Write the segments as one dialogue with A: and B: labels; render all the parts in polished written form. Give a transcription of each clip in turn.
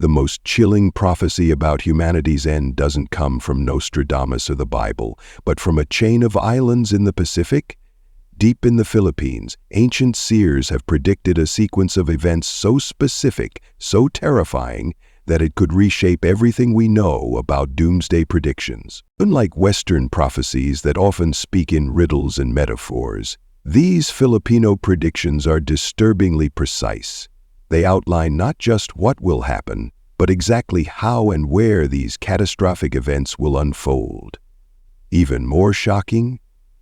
A: The most chilling prophecy about humanity's end doesn't come from Nostradamus or the Bible, but from a chain of islands in the Pacific. Deep in the Philippines, ancient seers have predicted a sequence of events so specific, so terrifying, that it could reshape everything we know about doomsday predictions. Unlike Western prophecies that often speak in riddles and metaphors, these Filipino predictions are disturbingly precise. They outline not just what will happen, but exactly how and where these catastrophic events will unfold. Even more shocking,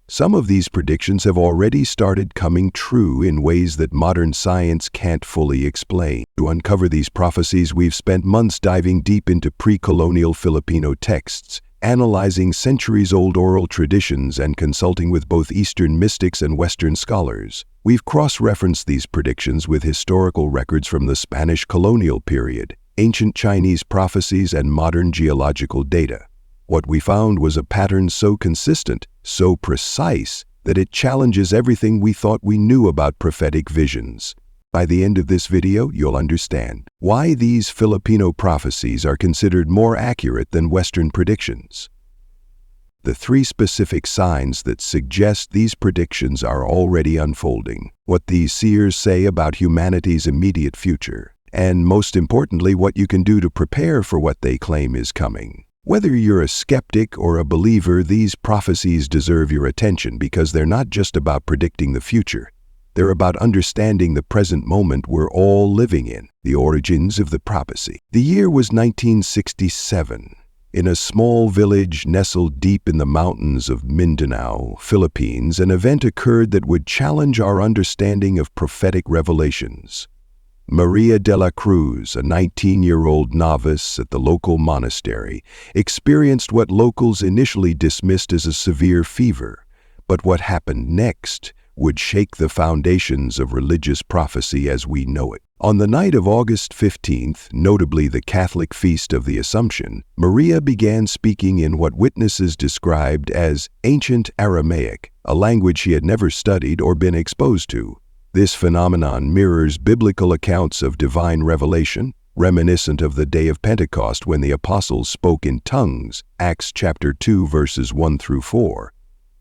A: some of these predictions have already started coming true in ways that modern science can't fully explain. To uncover these prophecies, we've spent months diving deep into pre-colonial Filipino texts, analyzing centuries-old oral traditions and consulting with both Eastern mystics and Western scholars. We've cross-referenced these predictions with historical records from the Spanish colonial period, ancient Chinese prophecies, and modern geological data. What we found was a pattern so consistent, so precise, that it challenges everything we thought we knew about prophetic visions. By the end of this video, you'll understand why these Filipino prophecies are considered more accurate than Western predictions. The 3 specific signs that suggest these predictions are already unfolding, what these seers say about humanity's immediate future, and most importantly, what you can do to prepare for what they claim is coming. Whether you're a skeptic or a believer, these prophecies deserve your attention because they're not just about predicting the future. They're about understanding the present moment we're all living in, the origins of the prophecy. The year was 1967. In a small village nestled deep in the mountains of Mindanao, Philippines, an event occurred that would challenge our understanding of prophetic revelations. Maria de la Cruz, a 19-year-old novice at the local monastery, experienced what locals initially dismissed as a severe fever. But what happened next would shake the foundations of religious prophecy as we know it. On the night of August 15th, notably the Catholic feast of the Assumption, Maria began speaking in what witnesses described as ancient Aramaic, a language she had never studied or been exposed to. This phenomenon mirrors biblical accounts of divine revelation, reminiscent of the day of Pentecost when the apostles spoke in tongues, Acts chapter 2 verses 1 through 4.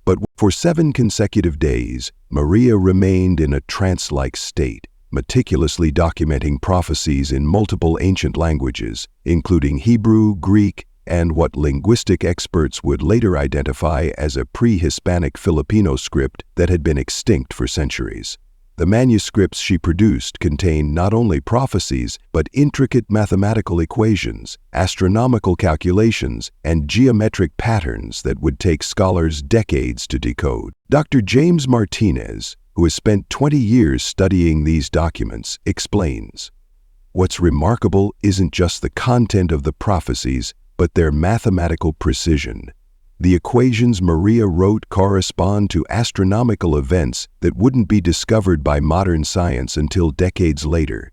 A: But for 7 consecutive days, Maria remained in a trance-like state, meticulously documenting prophecies in multiple ancient languages, including Hebrew, Greek, and what linguistic experts would later identify as a pre-Hispanic Filipino script that had been extinct for centuries. The manuscripts she produced contained not only prophecies, but intricate mathematical equations, astronomical calculations, and geometric patterns that would take scholars decades to decode. Dr. James Martinez, who has spent 20 years studying these documents, explains, "What's remarkable isn't just the content of the prophecies, but their mathematical precision. The equations Maria wrote correspond to astronomical events that wouldn't be discovered by modern science until decades later.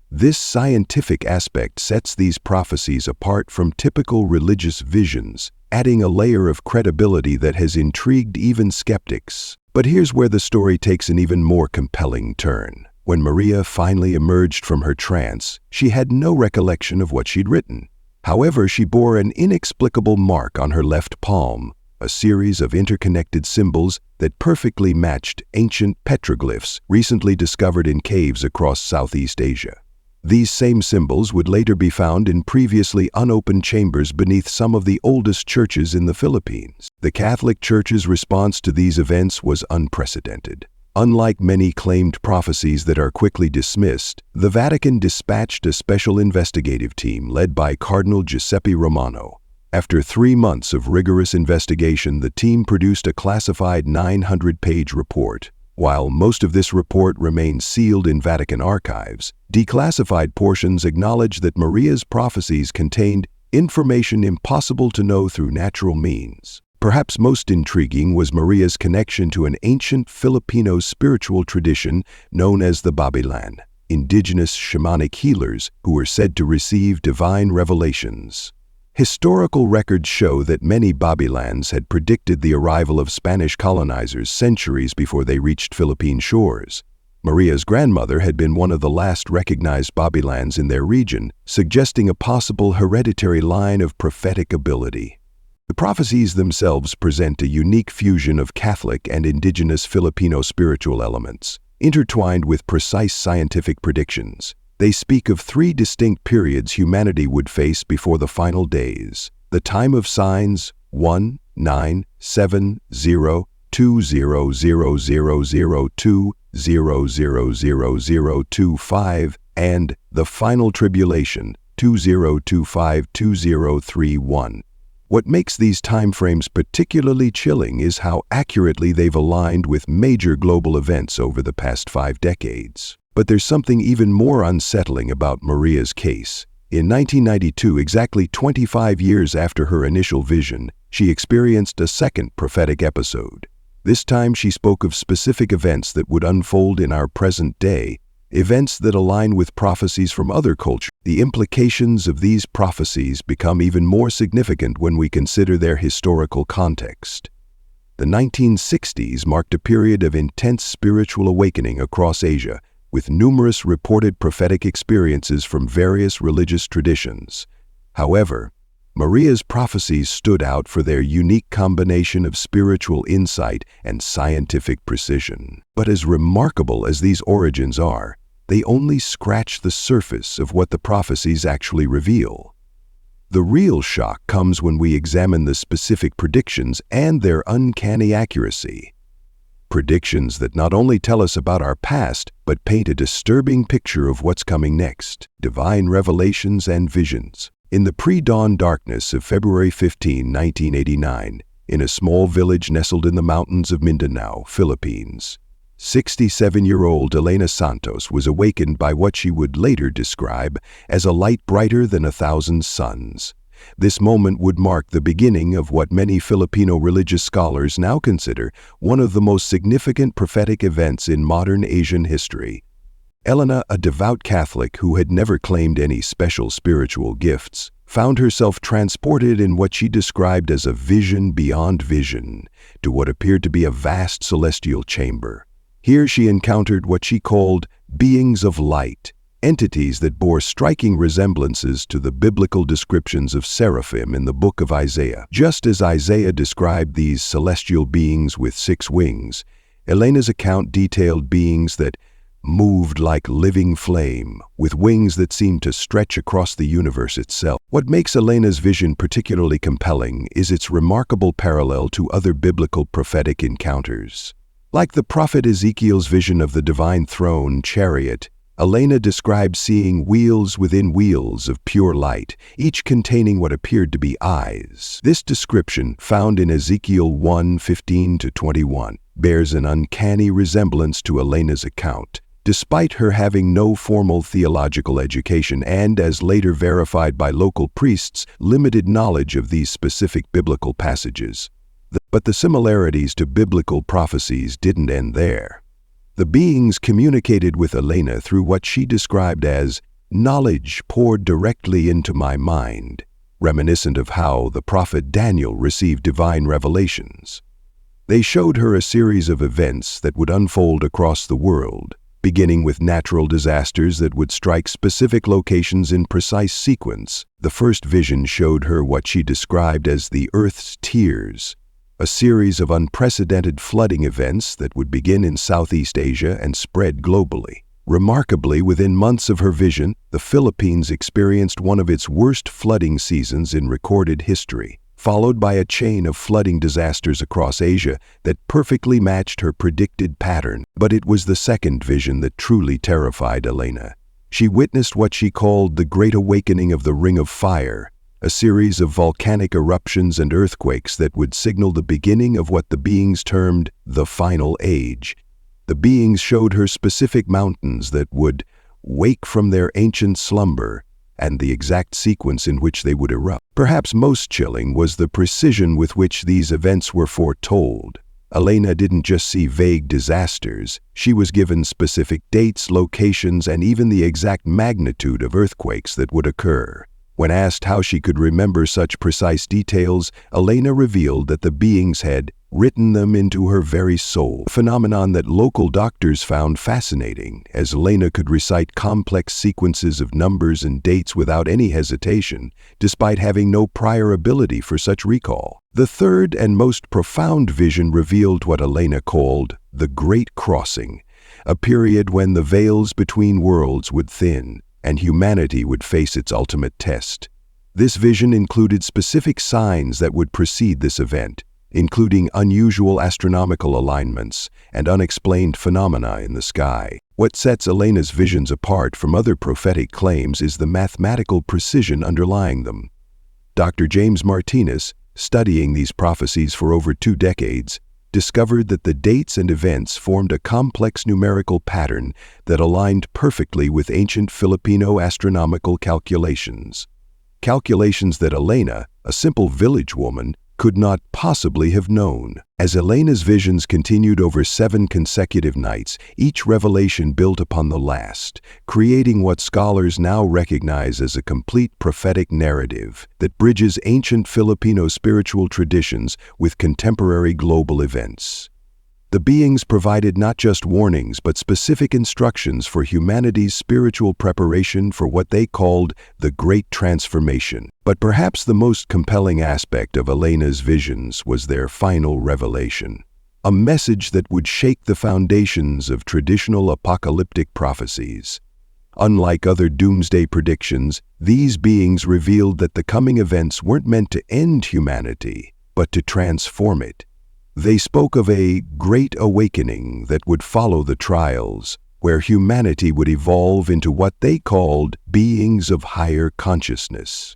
A: This scientific aspect sets these prophecies apart from typical religious visions, adding a layer of credibility that has intrigued even skeptics." But here's where the story takes an even more compelling turn. When Maria finally emerged from her trance, she had no recollection of what she'd written. However, she bore an inexplicable mark on her left palm, a series of interconnected symbols that perfectly matched ancient petroglyphs recently discovered in caves across Southeast Asia. These same symbols would later be found in previously unopened chambers beneath some of the oldest churches in the Philippines. The Catholic Church's response to these events was unprecedented. Unlike many claimed prophecies that are quickly dismissed, the Vatican dispatched a special investigative team led by Cardinal Giuseppe Romano. After 3 months of rigorous investigation, the team produced a classified 900-page report. While most of this report remains sealed in Vatican archives, declassified portions acknowledge that Maria's prophecies contained information impossible to know through natural means. Perhaps most intriguing was Maria's connection to an ancient Filipino spiritual tradition known as the Babilan, indigenous shamanic healers who were said to receive divine revelations. Historical records show that many Babilans had predicted the arrival of Spanish colonizers centuries before they reached Philippine shores. Maria's grandmother had been one of the last recognized Babylans in their region, suggesting a possible hereditary line of prophetic ability. The prophecies themselves present a unique fusion of Catholic and indigenous Filipino spiritual elements, intertwined with precise scientific predictions. They speak of three distinct periods humanity would face before the final days: the time of signs, 1970-200002000025, and the final tribulation, 2025-2031. What makes these timeframes particularly chilling is how accurately they've aligned with major global events over the past 5 decades. But there's something even more unsettling about Maria's case. In 1992, exactly 25 years after her initial vision, she experienced a second prophetic episode. This time she spoke of specific events that would unfold in our present day, events that align with prophecies from other cultures. The implications of these prophecies become even more significant when we consider their historical context. The 1960s marked a period of intense spiritual awakening across Asia, with numerous reported prophetic experiences from various religious traditions. However, Maria's prophecies stood out for their unique combination of spiritual insight and scientific precision. But as remarkable as these origins are, they only scratch the surface of what the prophecies actually reveal. The real shock comes when we examine the specific predictions and their uncanny accuracy. Predictions that not only tell us about our past, but paint a disturbing picture of what's coming next. Divine revelations and visions. In the pre-dawn darkness of February 15, 1989, in a small village nestled in the mountains of Mindanao, Philippines, 67-year-old Elena Santos was awakened by what she would later describe as a light brighter than 1,000 suns. This moment would mark the beginning of what many Filipino religious scholars now consider one of the most significant prophetic events in modern Asian history. Elena, a devout Catholic who had never claimed any special spiritual gifts, found herself transported in what she described as a vision beyond vision to what appeared to be a vast celestial chamber. Here she encountered what she called beings of light, entities that bore striking resemblances to the biblical descriptions of seraphim in the book of Isaiah. Just as Isaiah described these celestial beings with 6 wings, Elena's account detailed beings that moved like living flame, with wings that seemed to stretch across the universe itself. What makes Elena's vision particularly compelling is its remarkable parallel to other biblical prophetic encounters. Like the prophet Ezekiel's vision of the divine throne chariot, Elena described seeing wheels within wheels of pure light, each containing what appeared to be eyes. This description, found in Ezekiel 1:15-21, bears an uncanny resemblance to Elena's account, despite her having no formal theological education and, as later verified by local priests, limited knowledge of these specific biblical passages. But the similarities to biblical prophecies didn't end there. The beings communicated with Elena through what she described as knowledge poured directly into my mind, reminiscent of how the prophet Daniel received divine revelations. They showed her a series of events that would unfold across the world, beginning with natural disasters that would strike specific locations in precise sequence. The first vision showed her what she described as the Earth's tears, a series of unprecedented flooding events that would begin in Southeast Asia and spread globally. Remarkably, within months of her vision, the Philippines experienced one of its worst flooding seasons in recorded history, followed by a chain of flooding disasters across Asia that perfectly matched her predicted pattern. But it was the second vision that truly terrified Elena. She witnessed what she called the Great Awakening of the Ring of Fire, a series of volcanic eruptions and earthquakes that would signal the beginning of what the beings termed the Final Age. The beings showed her specific mountains that would wake from their ancient slumber and the exact sequence in which they would erupt. Perhaps most chilling was the precision with which these events were foretold. Elena didn't just see vague disasters, she was given specific dates, locations, and even the exact magnitude of earthquakes that would occur. When asked how she could remember such precise details, Elena revealed that the beings had written them into her very soul, a phenomenon that local doctors found fascinating, as Elena could recite complex sequences of numbers and dates without any hesitation, despite having no prior ability for such recall. The third and most profound vision revealed what Elena called the Great Crossing, a period when the veils between worlds would thin and humanity would face its ultimate test. This vision included specific signs that would precede this event, including unusual astronomical alignments and unexplained phenomena in the sky. What sets Elena's visions apart from other prophetic claims is the mathematical precision underlying them. Dr. James Martinez, studying these prophecies for over 2 decades, discovered that the dates and events formed a complex numerical pattern that aligned perfectly with ancient Filipino astronomical calculations. Calculations that Elena, a simple village woman, could not possibly have known. As Elena's visions continued over 7 consecutive nights, each revelation built upon the last, creating what scholars now recognize as a complete prophetic narrative that bridges ancient Filipino spiritual traditions with contemporary global events. The beings provided not just warnings but specific instructions for humanity's spiritual preparation for what they called the Great Transformation. But perhaps the most compelling aspect of Elena's visions was their final revelation, a message that would shake the foundations of traditional apocalyptic prophecies. Unlike other doomsday predictions, these beings revealed that the coming events weren't meant to end humanity, but to transform it. They spoke of a great awakening that would follow the trials, where humanity would evolve into what they called beings of higher consciousness.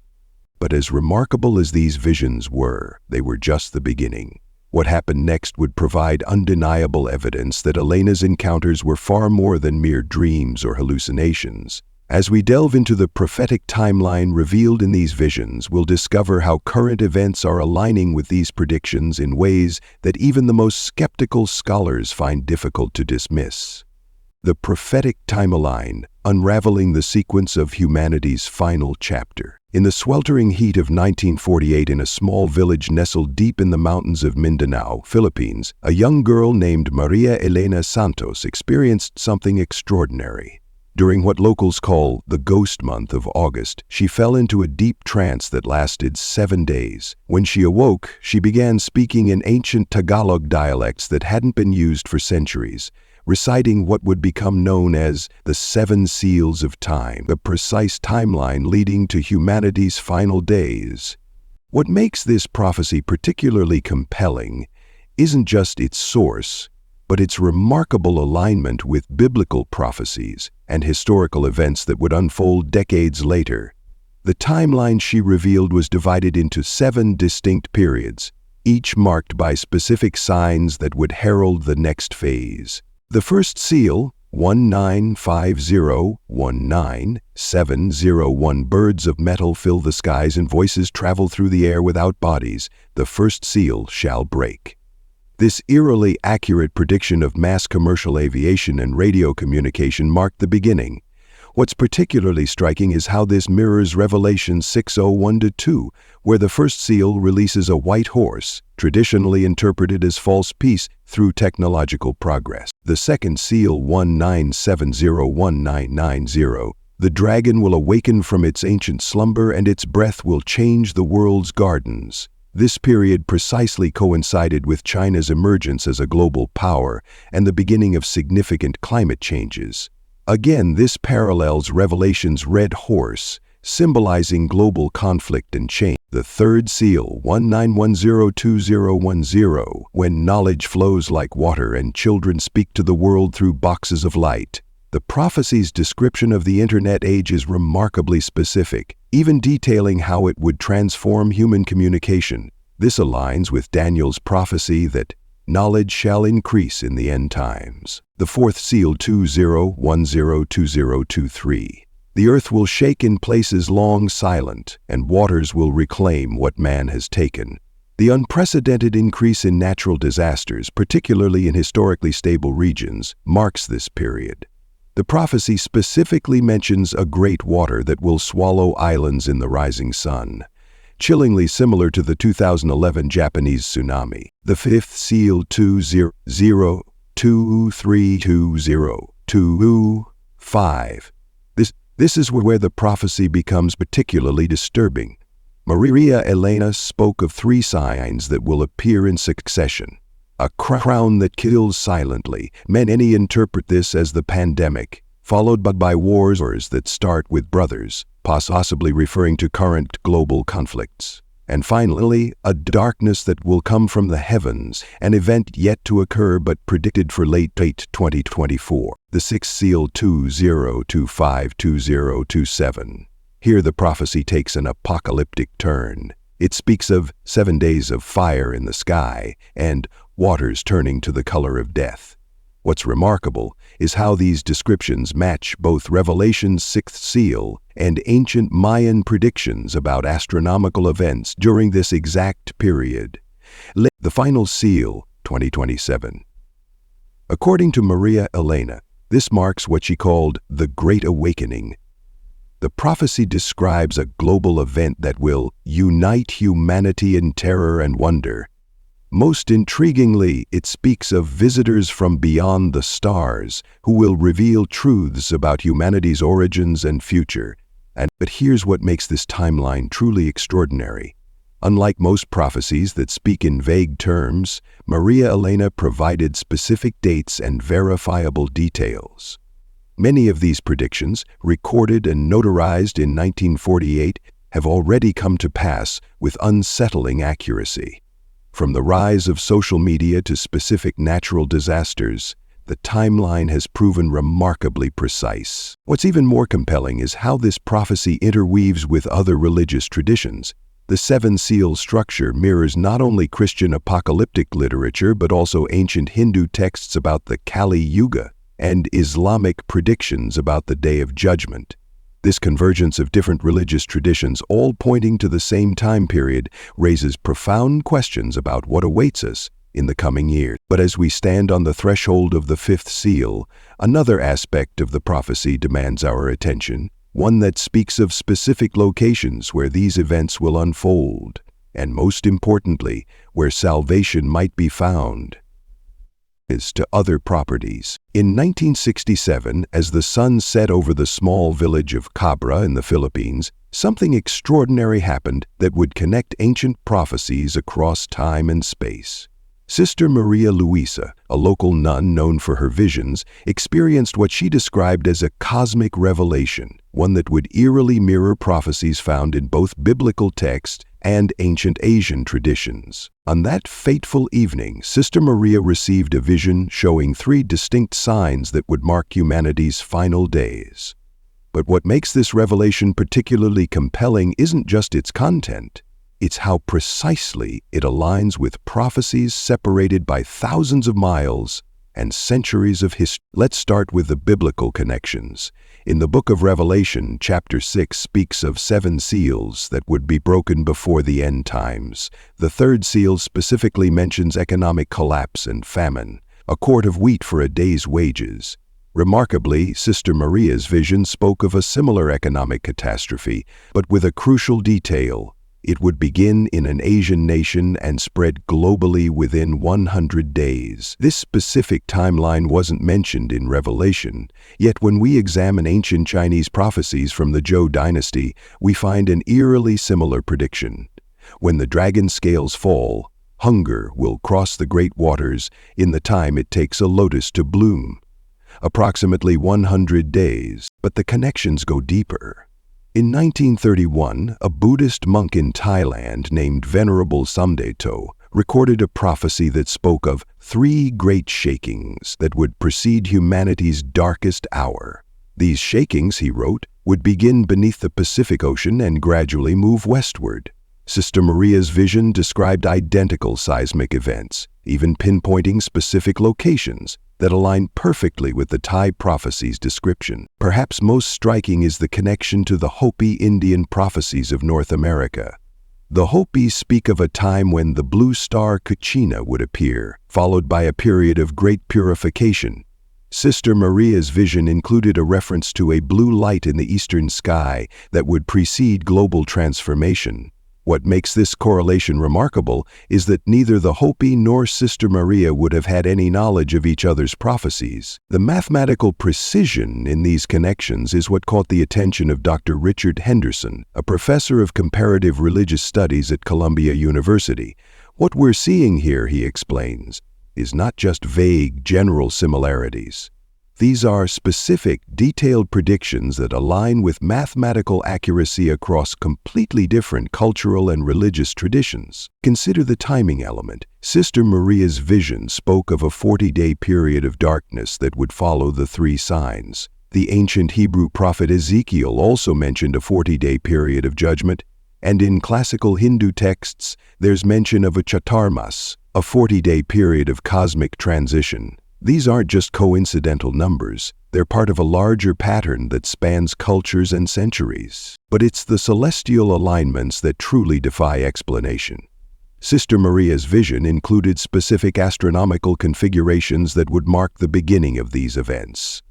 A: But as remarkable as these visions were, they were just the beginning. What happened next would provide undeniable evidence that Elena's encounters were far more than mere dreams or hallucinations. As we delve into the prophetic timeline revealed in these visions, we'll discover how current events are aligning with these predictions in ways that even the most skeptical scholars find difficult to dismiss. The prophetic timeline, unraveling the sequence of humanity's final chapter. In the sweltering heat of 1948 in a small village nestled deep in the mountains of Mindanao, Philippines, a young girl named Maria Elena Santos experienced something extraordinary. During what locals call the ghost month of August, she fell into a deep trance that lasted 7 days. When she awoke, she began speaking in ancient Tagalog dialects that hadn't been used for centuries, reciting what would become known as the 7 seals of time, a precise timeline leading to humanity's final days. What makes this prophecy particularly compelling isn't just its source, but its remarkable alignment with biblical prophecies and historical events that would unfold decades later. The timeline she revealed was divided into 7 distinct periods, each marked by specific signs that would herald the next phase. The first seal, 195019-701, birds of metal fill the skies and voices travel through the air without bodies. The first seal shall break. This eerily accurate prediction of mass commercial aviation and radio communication marked the beginning. What's particularly striking is how this mirrors Revelation 6:1-2, where the first seal releases a white horse, traditionally interpreted as false peace through technological progress. The second seal, 19701990, the dragon will awaken from its ancient slumber and its breath will change the world's gardens. This period precisely coincided with China's emergence as a global power and the beginning of significant climate changes. Again, this parallels Revelation's red horse, symbolizing global conflict and change. The third seal, 19102010, when knowledge flows like water and children speak to the world through boxes of light. The prophecy's description of the internet age is remarkably specific, even detailing how it would transform human communication. This aligns with Daniel's prophecy that knowledge shall increase in the end times. The fourth seal, 20102023. The earth will shake in places long silent, and waters will reclaim what man has taken. The unprecedented increase in natural disasters, particularly in historically stable regions, marks this period. The prophecy specifically mentions a great water that will swallow islands in the rising sun, chillingly similar to the 2011 Japanese tsunami. The fifth seal 20032025. This is where the prophecy becomes particularly disturbing. Maria Elena spoke of 3 signs that will appear in succession. A crown that kills silently. Many interpret this as the pandemic, followed by wars that start with brothers, possibly referring to current global conflicts. And finally, a darkness that will come from the heavens, an event yet to occur but predicted for late 2024. The sixth seal 2025-2027. Here the prophecy takes an apocalyptic turn. It speaks of 7 days of fire in the sky and waters turning to the color of death. What's remarkable is how these descriptions match both Revelation's 6th seal and ancient Mayan predictions about astronomical events during this exact period. The final seal, 2027. According to Maria Elena, this marks what she called the Great Awakening. The prophecy describes a global event that will unite humanity in terror and wonder. Most intriguingly, it speaks of visitors from beyond the stars who will reveal truths about humanity's origins and future. But here's what makes this timeline truly extraordinary. Unlike most prophecies that speak in vague terms, Maria Elena provided specific dates and verifiable details. Many of these predictions, recorded and notarized in 1948, have already come to pass with unsettling accuracy. From the rise of social media to specific natural disasters, the timeline has proven remarkably precise. What's even more compelling is how this prophecy interweaves with other religious traditions. The 7 seal structure mirrors not only Christian apocalyptic literature but also ancient Hindu texts about the Kali Yuga and Islamic predictions about the Day of Judgment. This convergence of different religious traditions, all pointing to the same time period, raises profound questions about what awaits us in the coming years. But as we stand on the threshold of the 5th seal, another aspect of the prophecy demands our attention, one that speaks of specific locations where these events will unfold, and most importantly, where salvation might be found. To other properties. In 1967, as the sun set over the small village of Cabra in the Philippines, something extraordinary happened that would connect ancient prophecies across time and space. Sister Maria Luisa, a local nun known for her visions, experienced what she described as a cosmic revelation, one that would eerily mirror prophecies found in both biblical texts and ancient Asian traditions. On that fateful evening, Sister Maria received a vision showing 3 distinct signs that would mark humanity's final days. But what makes this revelation particularly compelling isn't just its content. It's how precisely it aligns with prophecies separated by thousands of miles and centuries of history. Let's start with the biblical connections. In the book of Revelation, chapter 6 speaks of 7 seals that would be broken before the end times. The 3rd seal specifically mentions economic collapse and famine, a quart of wheat for a day's wages. Remarkably, Sister Maria's vision spoke of a similar economic catastrophe, but with a crucial detail. It would begin in an Asian nation and spread globally within 100 days. This specific timeline wasn't mentioned in Revelation, yet when we examine ancient Chinese prophecies from the Zhou dynasty, we find an eerily similar prediction. When the dragon scales fall, hunger will cross the great waters in the time it takes a lotus to bloom. Approximately 100 days, but the connections go deeper. In 1931, a Buddhist monk in Thailand named Venerable Samdeto recorded a prophecy that spoke of 3 great shakings that would precede humanity's darkest hour. These shakings, he wrote, would begin beneath the Pacific Ocean and gradually move westward. Sister Maria's vision described identical seismic events, even pinpointing specific locations that align perfectly with the Thai prophecy's description. Perhaps most striking is the connection to the Hopi Indian prophecies of North America. The Hopis speak of a time when the blue star Kachina would appear, followed by a period of great purification. Sister Maria's vision included a reference to a blue light in the eastern sky that would precede global transformation. What makes this correlation remarkable is that neither the Hopi nor Sister Maria would have had any knowledge of each other's prophecies. The mathematical precision in these connections is what caught the attention of Dr. Richard Henderson, a professor of comparative religious studies at Columbia University. What we're seeing here, he explains, is not just vague, general similarities. These are specific, detailed predictions that align with mathematical accuracy across completely different cultural and religious traditions. Consider the timing element. Sister Maria's vision spoke of a 40-day period of darkness that would follow the three signs. The ancient Hebrew prophet Ezekiel also mentioned a 40-day period of judgment, and in classical Hindu texts, there's mention of a chaturmas, a 40-day period of cosmic transition. These aren't just coincidental numbers, they're part of a larger pattern that spans cultures and centuries. But it's the celestial alignments that truly defy explanation. Sister Maria's vision included specific astronomical configurations that would mark the beginning of these events.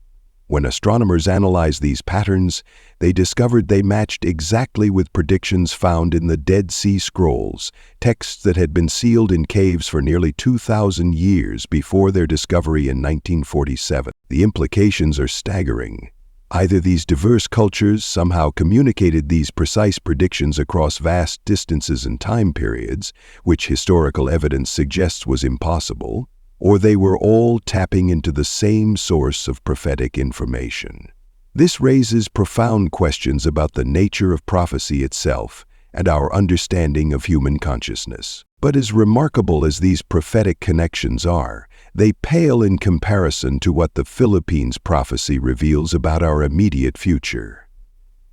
A: When astronomers analyzed these patterns, they discovered they matched exactly with predictions found in the Dead Sea Scrolls, texts that had been sealed in caves for nearly 2,000 years before their discovery in 1947. The implications are staggering. Either these diverse cultures somehow communicated these precise predictions across vast distances and time periods, which historical evidence suggests was impossible, or they were all tapping into the same source of prophetic information. This raises profound questions about the nature of prophecy itself and our understanding of human consciousness. But as remarkable as these prophetic connections are, they pale in comparison to what the Philippines prophecy reveals about our immediate future.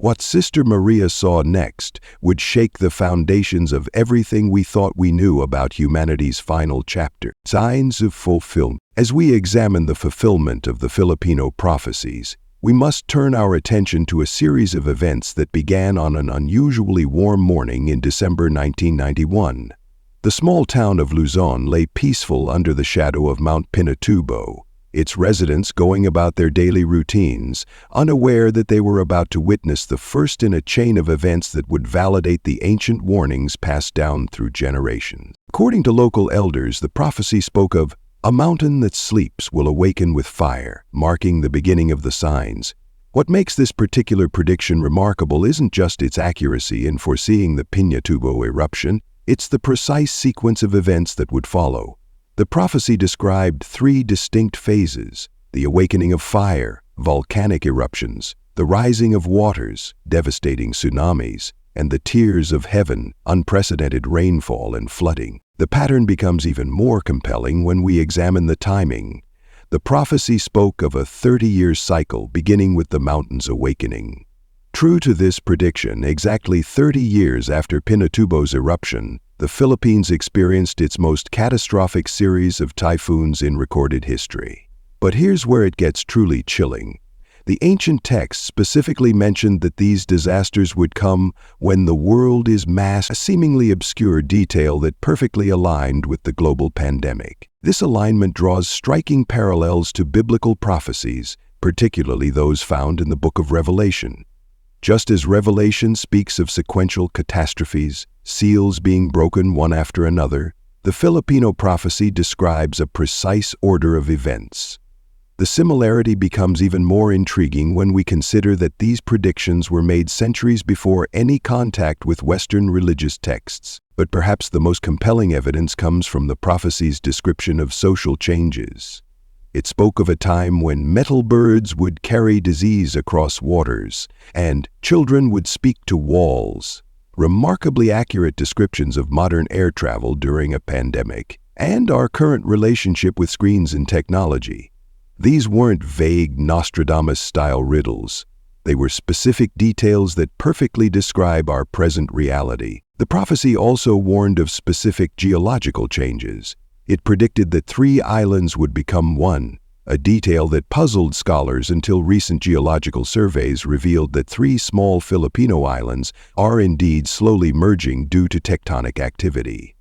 A: What Sister Maria saw next would shake the foundations of everything we thought we knew about humanity's final chapter. Signs of fulfillment. As we examine the fulfillment of the Filipino prophecies, we must turn our attention to a series of events that began on an unusually warm morning in December 1991. The small town of Luzon lay peaceful under the shadow of Mount Pinatubo, its residents going about their daily routines, unaware that they were about to witness the first in a chain of events that would validate the ancient warnings passed down through generations. According to local elders, the prophecy spoke of a mountain that sleeps will awaken with fire, marking the beginning of the signs. What makes this particular prediction remarkable isn't just its accuracy in foreseeing the Pinatubo eruption, it's the precise sequence of events that would follow. The prophecy described three distinct phases: the awakening of fire, volcanic eruptions, the rising of waters, devastating tsunamis, and the tears of heaven, unprecedented rainfall and flooding. The pattern becomes even more compelling when we examine the timing. The prophecy spoke of a 30-year cycle beginning with the mountain's awakening. True to this prediction, exactly 30 years after Pinatubo's eruption, the Philippines experienced its most catastrophic series of typhoons in recorded history. But here's where it gets truly chilling. The ancient texts specifically mentioned that these disasters would come when the world is masked, a seemingly obscure detail that perfectly aligned with the global pandemic. This alignment draws striking parallels to biblical prophecies, particularly those found in the book of Revelation. Just as Revelation speaks of sequential catastrophes, seals being broken one after another, the Filipino prophecy describes a precise order of events. The similarity becomes even more intriguing when we consider that these predictions were made centuries before any contact with Western religious texts. But perhaps the most compelling evidence comes from the prophecy's description of social changes. It spoke of a time when metal birds would carry disease across waters, and children would speak to walls. Remarkably accurate descriptions of modern air travel during a pandemic, and our current relationship with screens and technology. These weren't vague Nostradamus-style riddles. They were specific details that perfectly describe our present reality. The prophecy also warned of specific geological changes. It predicted that 3 islands would become one, a detail that puzzled scholars until recent geological surveys revealed that 3 small Filipino islands are indeed slowly merging due to tectonic activity.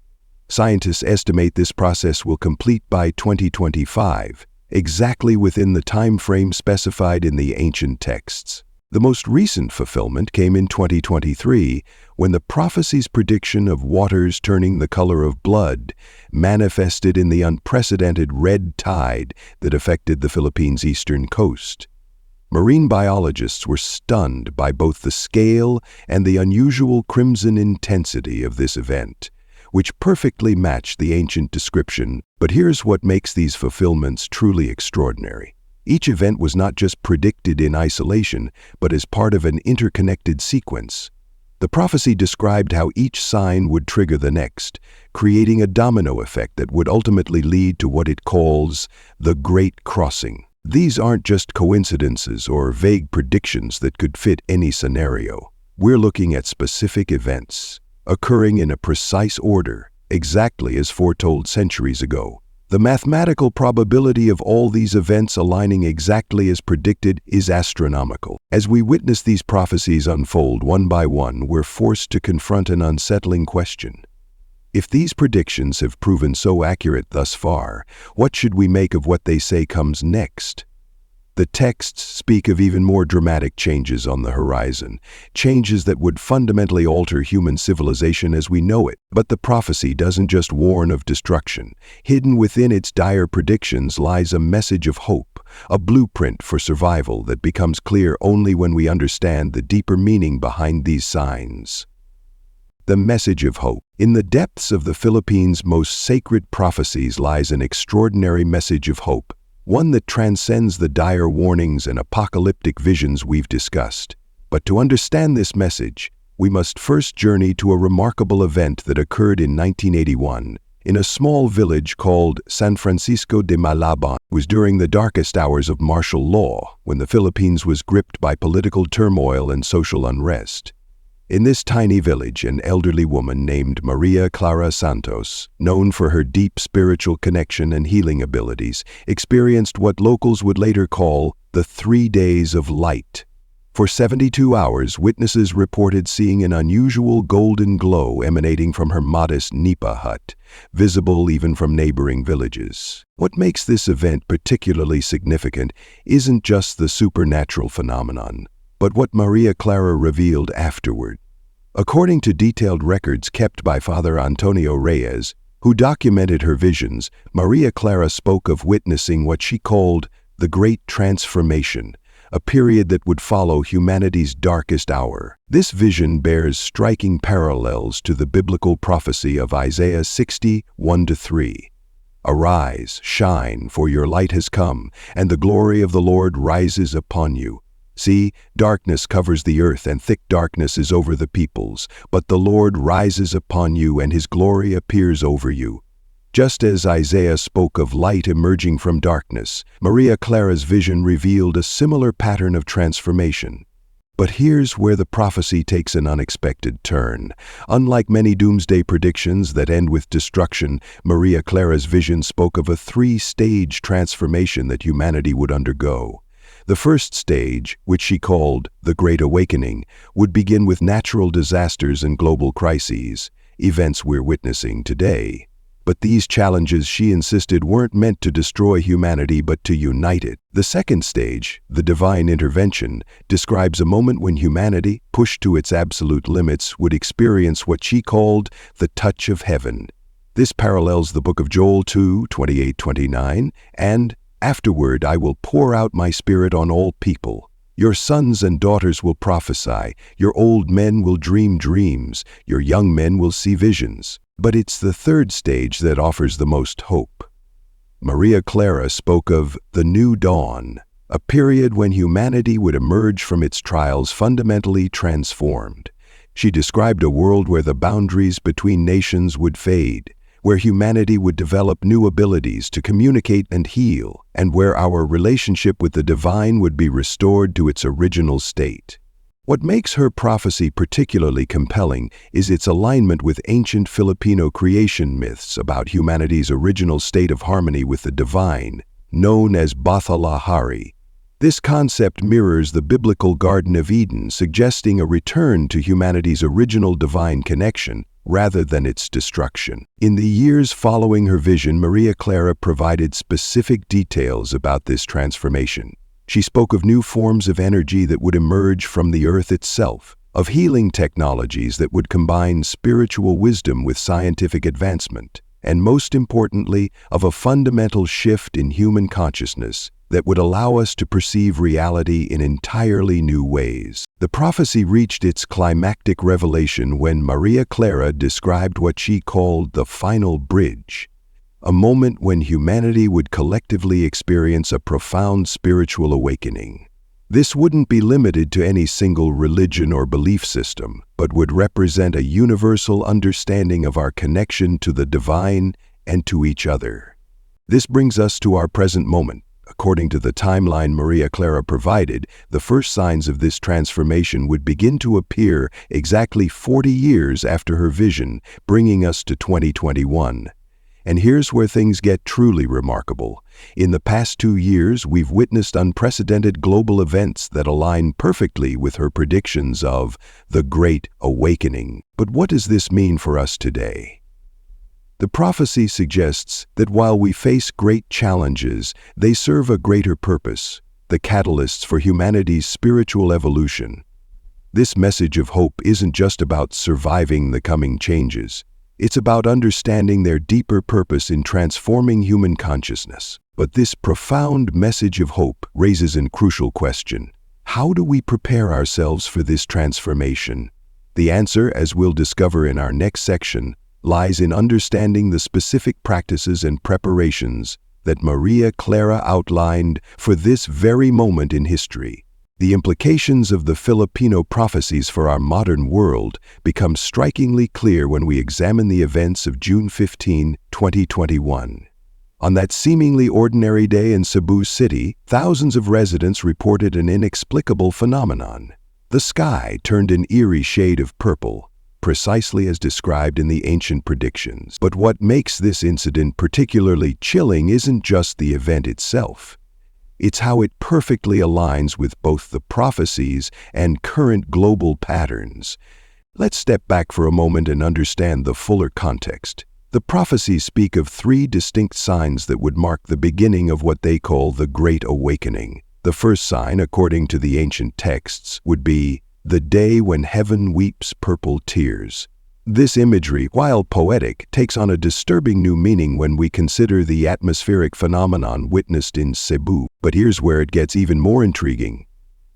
A: Scientists estimate this process will complete by 2025, exactly within the time frame specified in the ancient texts. The most recent fulfillment came in 2023, when the prophecy's prediction of waters turning the color of blood manifested in the unprecedented red tide that affected the Philippines' eastern coast. Marine biologists were stunned by both the scale and the unusual crimson intensity of this event, which perfectly matched the ancient description. But here's what makes these fulfillments truly extraordinary. Each event was not just predicted in isolation, but as part of an interconnected sequence. The prophecy described how each sign would trigger the next, creating a domino effect that would ultimately lead to what it calls the Great Crossing. These aren't just coincidences or vague predictions that could fit any scenario. We're looking at specific events, occurring in a precise order, exactly as foretold centuries ago. The mathematical probability of all these events aligning exactly as predicted is astronomical. As we witness these prophecies unfold one by one, we're forced to confront an unsettling question. If these predictions have proven so accurate thus far, what should we make of what they say comes next? The texts speak of even more dramatic changes on the horizon, changes that would fundamentally alter human civilization as we know it. But the prophecy doesn't just warn of destruction. Hidden within its dire predictions lies a message of hope, a blueprint for survival that becomes clear only when we understand the deeper meaning behind these signs. The message of hope. In the depths of the Philippines' most sacred prophecies lies an extraordinary message of hope, one that transcends the dire warnings and apocalyptic visions we've discussed. But to understand this message, we must first journey to a remarkable event that occurred in 1981 in a small village called San Francisco de Malabon. It was during the darkest hours of martial law, when the Philippines was gripped by political turmoil and social unrest. In this tiny village, an elderly woman named Maria Clara Santos, known for her deep spiritual connection and healing abilities, experienced what locals would later call the 3 days of light. For 72 hours, witnesses reported seeing an unusual golden glow emanating from her modest nipa hut, visible even from neighboring villages. What makes this event particularly significant isn't just the supernatural phenomenon, but what Maria Clara revealed afterward. According to detailed records kept by Father Antonio Reyes, who documented her visions, Maria Clara spoke of witnessing what she called the Great Transformation, a period that would follow humanity's darkest hour. This vision bears striking parallels to the biblical prophecy of Isaiah 60:1-3. Arise, shine, for your light has come, and the glory of the Lord rises upon you. See, darkness covers the earth, and thick darkness is over the peoples, but the Lord rises upon you, and his glory appears over you. Just as Isaiah spoke of light emerging from darkness, Maria Clara's vision revealed a similar pattern of transformation. But here's where the prophecy takes an unexpected turn. Unlike many doomsday predictions that end with destruction, Maria Clara's vision spoke of a 3-stage transformation that humanity would undergo. The first stage, which she called the Great Awakening, would begin with natural disasters and global crises, events we're witnessing today. But these challenges, she insisted, weren't meant to destroy humanity but to unite it. The second stage, the Divine Intervention, describes a moment when humanity, pushed to its absolute limits, would experience what she called the touch of heaven. This parallels the book of Joel 2:28-29, and afterward I will pour out my spirit on all people. Your sons and daughters will prophesy, your old men will dream dreams, your young men will see visions. But it's the third stage that offers the most hope. Maria Clara spoke of the new dawn, a period when humanity would emerge from its trials fundamentally transformed. She described a world where the boundaries between nations would fade, where humanity would develop new abilities to communicate and heal, and where our relationship with the divine would be restored to its original state. What makes her prophecy particularly compelling is its alignment with ancient Filipino creation myths about humanity's original state of harmony with the divine, known as Bathala Hari. This concept mirrors the biblical Garden of Eden, suggesting a return to humanity's original divine connection rather than its destruction. In the years following her vision, Maria Clara provided specific details about this transformation. She spoke of new forms of energy that would emerge from the earth itself, of healing technologies that would combine spiritual wisdom with scientific advancement, and most importantly, of a fundamental shift in human consciousness that would allow us to perceive reality in entirely new ways. The prophecy reached its climactic revelation when Maria Clara described what she called the final bridge, a moment when humanity would collectively experience a profound spiritual awakening. This wouldn't be limited to any single religion or belief system, but would represent a universal understanding of our connection to the divine and to each other. This brings us to our present moment. According to the timeline Maria Clara provided, the first signs of this transformation would begin to appear exactly 40 years after her vision, bringing us to 2021. And here's where things get truly remarkable. In the past 2 years, we've witnessed unprecedented global events that align perfectly with her predictions of the Great Awakening. But what does this mean for us today? The prophecy suggests that while we face great challenges, they serve a greater purpose, the catalysts for humanity's spiritual evolution. This message of hope isn't just about surviving the coming changes. It's about understanding their deeper purpose in transforming human consciousness. But this profound message of hope raises a crucial question. How do we prepare ourselves for this transformation? The answer, as we'll discover in our next section, lies in understanding the specific practices and preparations that Maria Clara outlined for this very moment in history. The implications of the Filipino prophecies for our modern world become strikingly clear when we examine the events of June 15, 2021. On that seemingly ordinary day in Cebu City, thousands of residents reported an inexplicable phenomenon. The sky turned an eerie shade of purple, precisely as described in the ancient predictions. But what makes this incident particularly chilling isn't just the event itself. It's how it perfectly aligns with both the prophecies and current global patterns. Let's step back for a moment and understand the fuller context. The prophecies speak of 3 distinct signs that would mark the beginning of what they call the Great Awakening. The first sign, according to the ancient texts, would be the day when heaven weeps purple tears. This imagery, while poetic, takes on a disturbing new meaning when we consider the atmospheric phenomenon witnessed in Cebu. But here's where it gets even more intriguing.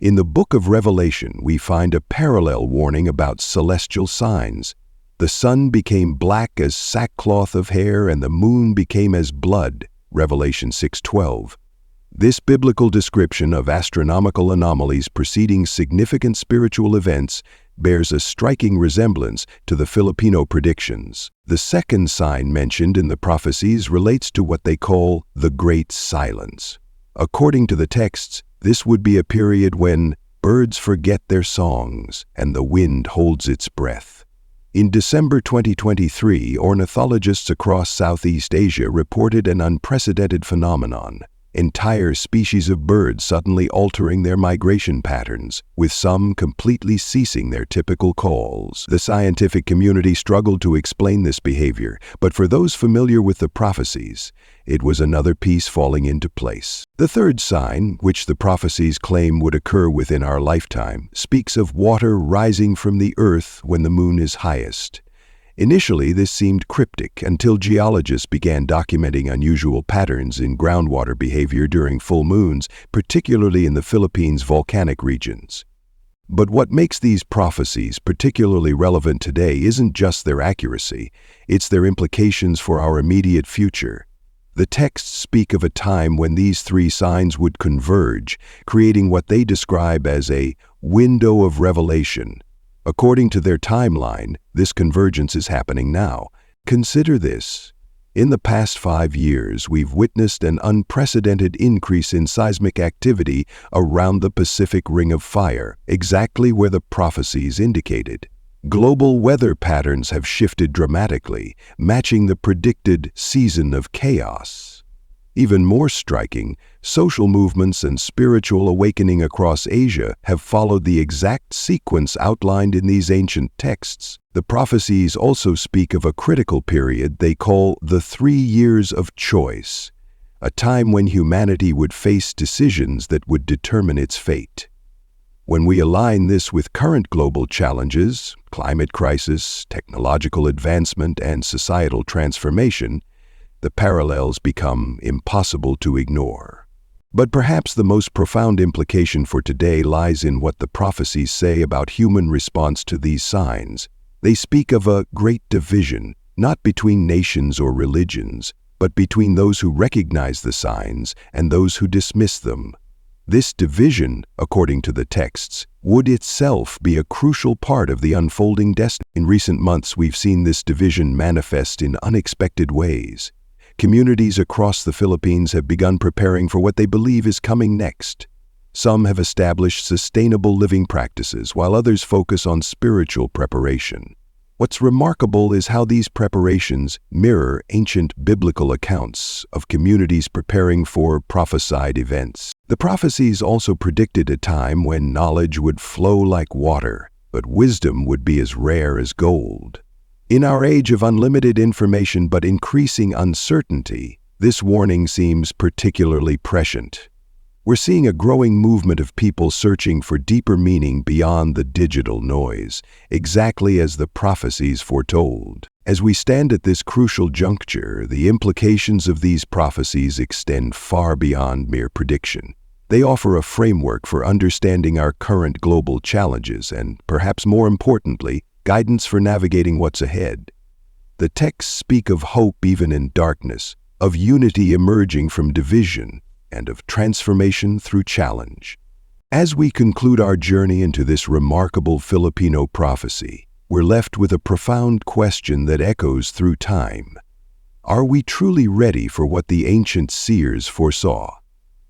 A: In the book of Revelation, we find a parallel warning about celestial signs. The sun became black as sackcloth of hair, and the moon became as blood. Revelation 6:12. This biblical description of astronomical anomalies preceding significant spiritual events bears a striking resemblance to the Filipino predictions. The second sign mentioned in the prophecies relates to what they call the Great Silence. According to the texts, this would be a period when birds forget their songs and the wind holds its breath. In December 2023, ornithologists across Southeast Asia reported an unprecedented phenomenon. Entire species of birds suddenly altering their migration patterns, with some completely ceasing their typical calls. The scientific community struggled to explain this behavior, but for those familiar with the prophecies, it was another piece falling into place. The third sign, which the prophecies claim would occur within our lifetime, speaks of water rising from the earth when the moon is highest. Initially, this seemed cryptic until geologists began documenting unusual patterns in groundwater behavior during full moons, particularly in the Philippines' volcanic regions. But what makes these prophecies particularly relevant today isn't just their accuracy, it's their implications for our immediate future. The texts speak of a time when these 3 signs would converge, creating what they describe as a window of revelation. According to their timeline, this convergence is happening now. Consider this. In the past 5 years, we've witnessed an unprecedented increase in seismic activity around the Pacific Ring of Fire, exactly where the prophecies indicated. Global weather patterns have shifted dramatically, matching the predicted season of chaos. Even more striking, social movements and spiritual awakening across Asia have followed the exact sequence outlined in these ancient texts. The prophecies also speak of a critical period they call the 3 years of choice, a time when humanity would face decisions that would determine its fate. When we align this with current global challenges, climate crisis, technological advancement, and societal transformation, the parallels become impossible to ignore. But perhaps the most profound implication for today lies in what the prophecies say about human response to these signs. They speak of a great division, not between nations or religions, but between those who recognize the signs and those who dismiss them. This division, according to the texts, would itself be a crucial part of the unfolding destiny. In recent months, we've seen this division manifest in unexpected ways. Communities across the Philippines have begun preparing for what they believe is coming next. Some have established sustainable living practices, while others focus on spiritual preparation. What's remarkable is how these preparations mirror ancient biblical accounts of communities preparing for prophesied events. The prophecies also predicted a time when knowledge would flow like water, but wisdom would be as rare as gold. In our age of unlimited information but increasing uncertainty, this warning seems particularly prescient. We're seeing a growing movement of people searching for deeper meaning beyond the digital noise, exactly as the prophecies foretold. As we stand at this crucial juncture, the implications of these prophecies extend far beyond mere prediction. They offer a framework for understanding our current global challenges and, perhaps more importantly, guidance for navigating what's ahead. The texts speak of hope even in darkness, of unity emerging from division, and of transformation through challenge. As we conclude our journey into this remarkable Filipino prophecy, we're left with a profound question that echoes through time. Are we truly ready for what the ancient seers foresaw?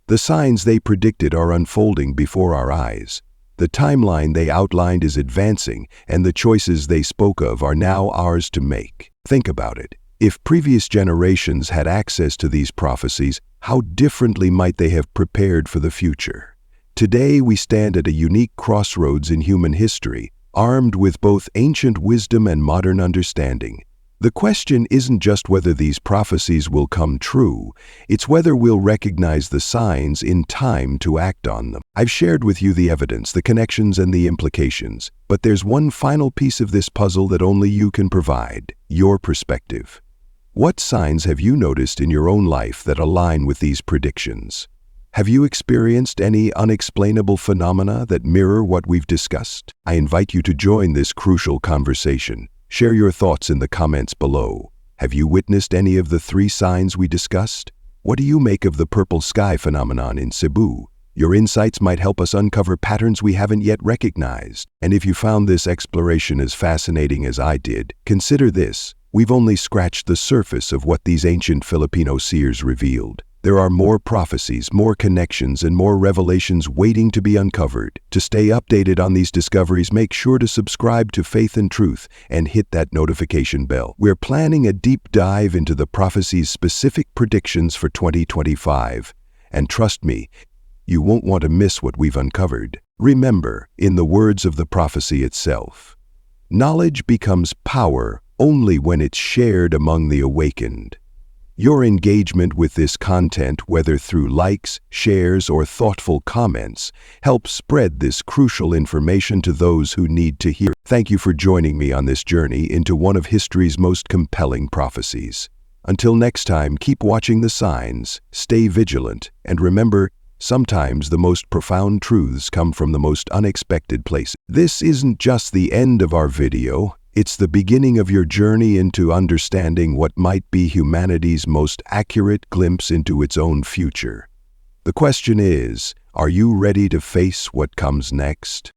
A: The signs they predicted are unfolding before our eyes. The timeline they outlined is advancing, and the choices they spoke of are now ours to make. Think about it. If previous generations had access to these prophecies, how differently might they have prepared for the future? Today we stand at a unique crossroads in human history, armed with both ancient wisdom and modern understanding. The question isn't just whether these prophecies will come true, it's whether we'll recognize the signs in time to act on them. I've shared with you the evidence, the connections, and the implications, but there's one final piece of this puzzle that only you can provide: your perspective. What signs have you noticed in your own life that align with these predictions? Have you experienced any unexplainable phenomena that mirror what we've discussed? I invite you to join this crucial conversation. Share your thoughts in the comments below. Have you witnessed any of the 3 signs we discussed? What do you make of the purple sky phenomenon in Cebu? Your insights might help us uncover patterns we haven't yet recognized. And if you found this exploration as fascinating as I did, consider this: we've only scratched the surface of what these ancient Filipino seers revealed. There are more prophecies, more connections, and more revelations waiting to be uncovered. To stay updated on these discoveries, make sure to subscribe to Faith and Truth and hit that notification bell. We're planning a deep dive into the prophecies' specific predictions for 2025. And trust me, you won't want to miss what we've uncovered. Remember, in the words of the prophecy itself, knowledge becomes power only when it's shared among the awakened. Your engagement with this content, whether through likes, shares, or thoughtful comments, helps spread this crucial information to those who need to hear. Thank you for joining me on this journey into one of history's most compelling prophecies. Until next time, keep watching the signs, stay vigilant, and remember, sometimes the most profound truths come from the most unexpected places. This isn't just the end of our video. It's the beginning of your journey into understanding what might be humanity's most accurate glimpse into its own future. The question is, are you ready to face what comes next?